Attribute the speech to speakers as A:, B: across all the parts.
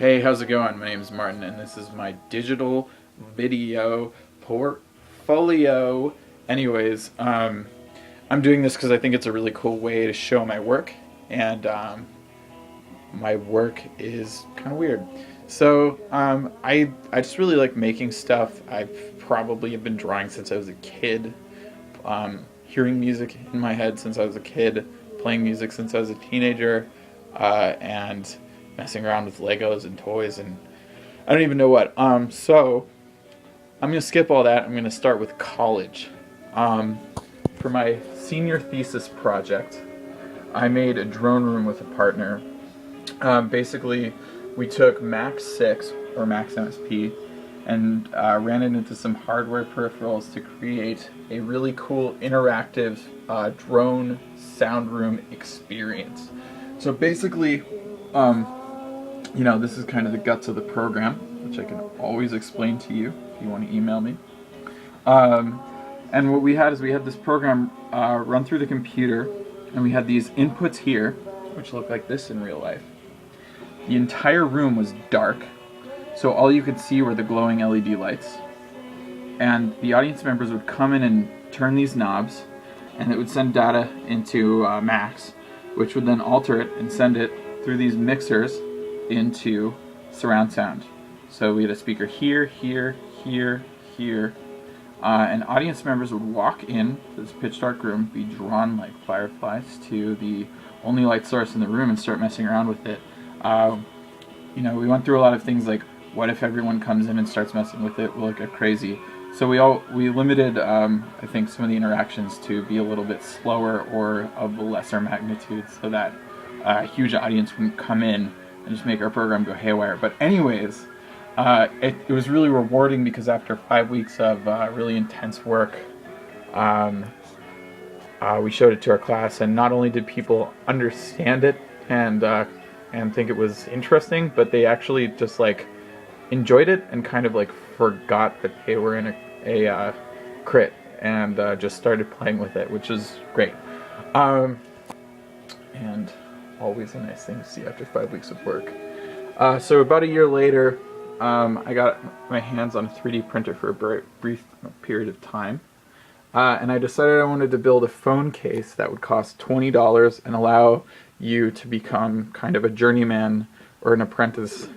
A: Hey, how's it going? My name is Martin, and this is my digital video portfolio. Anyways, I'm doing this because I think it's a really cool way to show my work, and my work is kind of weird. So I just really like making stuff. I've probably been drawing since I was a kid, hearing music in my head since I was a kid, playing music since I was a teenager, and messing around with Legos and toys and I don't even know what. So I'm gonna skip all that. I'm gonna start with college. For my senior thesis project, I made a drone room with a partner. Basically, we took Max 6 or Max MSP and ran it into some hardware peripherals to create a really cool interactive drone sound room experience. So basically, this is kind of the guts of the program, which I can always explain to you if you want to email me. And what we had is we had this program run through the computer, and we had these inputs here, which look like this in real life. The entire room was dark, so all you could see were the glowing LED lights. And the audience members would come in and turn these knobs, and it would send data into Max, which would then alter it and send it through these mixers into surround sound. So we had a speaker here, here, here, here, and audience members would walk in to this pitch dark room, be drawn like fireflies to the only light source in the room and start messing around with it. We went through a lot of things like, what if everyone comes in and starts messing with it? Will it get crazy? So we limited, I think, some of the interactions to be a little bit slower or of a lesser magnitude, so that a huge audience wouldn't come in and just make our program go haywire. But anyways, it was really rewarding because after 5 weeks of really intense work, we showed it to our class, and not only did people understand it and think it was interesting, but they actually just like enjoyed it and kind of like forgot that they were in a crit and just started playing with it, which is great. And always a nice thing to see after 5 weeks of work. So about a year later, I got my hands on a 3D printer for a brief period of time. And I decided I wanted to build a phone case that would cost $20 and allow you to become kind of a journeyman or an apprentice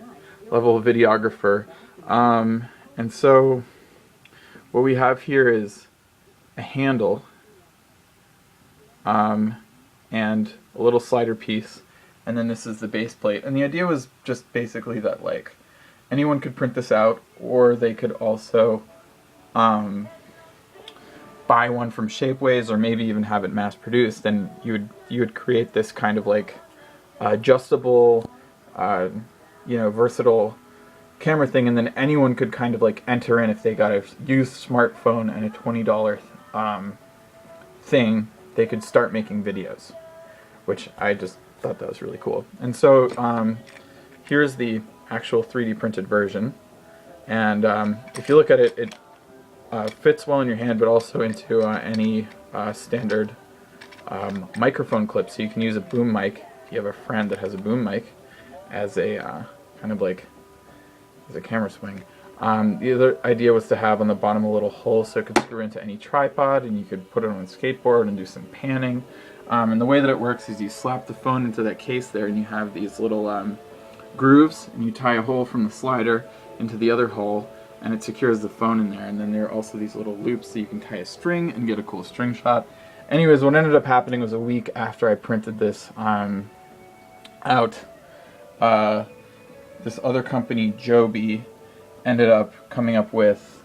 A: level videographer. And so what we have here is a handle and a little slider piece, and then this is the base plate. And the idea was just basically that like anyone could print this out, or they could also buy one from Shapeways, or maybe even have it mass produced, and you would create this kind of like adjustable, versatile camera thing, and then anyone could kind of like enter in if they got a used smartphone and a $20 thing, they could start making videos, which I just thought that was really cool. And so here's the actual 3D printed version, and if you look at it, it fits well in your hand, but also into any standard microphone clip. So you can use a boom mic if you have a friend that has a boom mic as a kind of like as a camera swing. The other idea was to have on the bottom a little hole so it could screw into any tripod, and you could put it on a skateboard and do some panning. And the way that it works is you slap the phone into that case there, and you have these little grooves, and you tie a hole from the slider into the other hole, and it secures the phone in there. And then there are also these little loops so you can tie a string and get a cool string shot. Anyways, what ended up happening was a week after I printed this out, this other company, Joby, ended up coming up with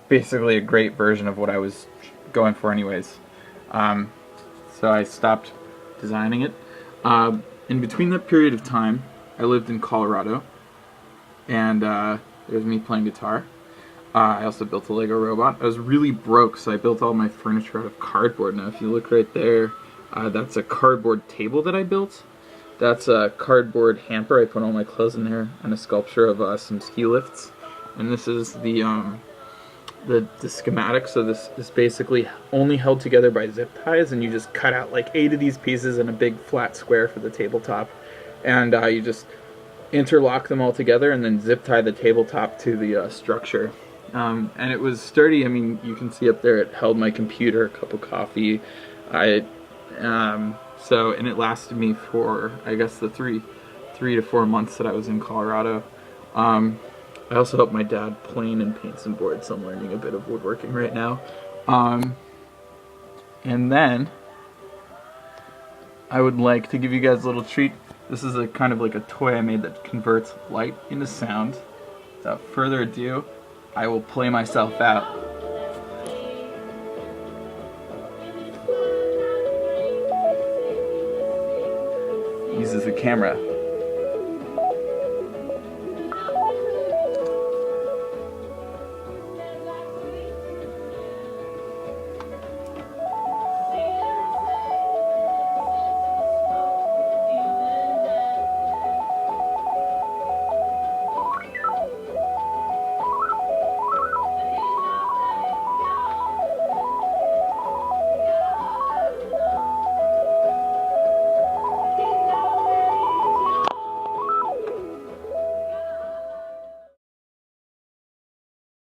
A: basically a great version of what I was going for anyways. So I stopped designing it. In between that period of time, I lived in Colorado, and it was me playing guitar. I also built a Lego robot. I was really broke, so I built all my furniture out of cardboard. Now if you look right there, that's a cardboard table that I built. That's a cardboard hamper. I put all my clothes in there, and a sculpture of some ski lifts. And this is the schematic. So this is basically only held together by zip ties, and you just cut out like 8 of these pieces in a big flat square for the tabletop, and you just interlock them all together and then zip tie the tabletop to the structure. And it was sturdy. I mean, you can see up there it held my computer, a cup of coffee. And it lasted me for, I guess, the three to 4 months that I was in Colorado. I also helped my dad plane and paint some boards, so I'm learning a bit of woodworking right now. And then I would like to give you guys a little treat. This is a kind of like a toy I made that converts light into sound. Without further ado, I will play myself out. Uses a camera.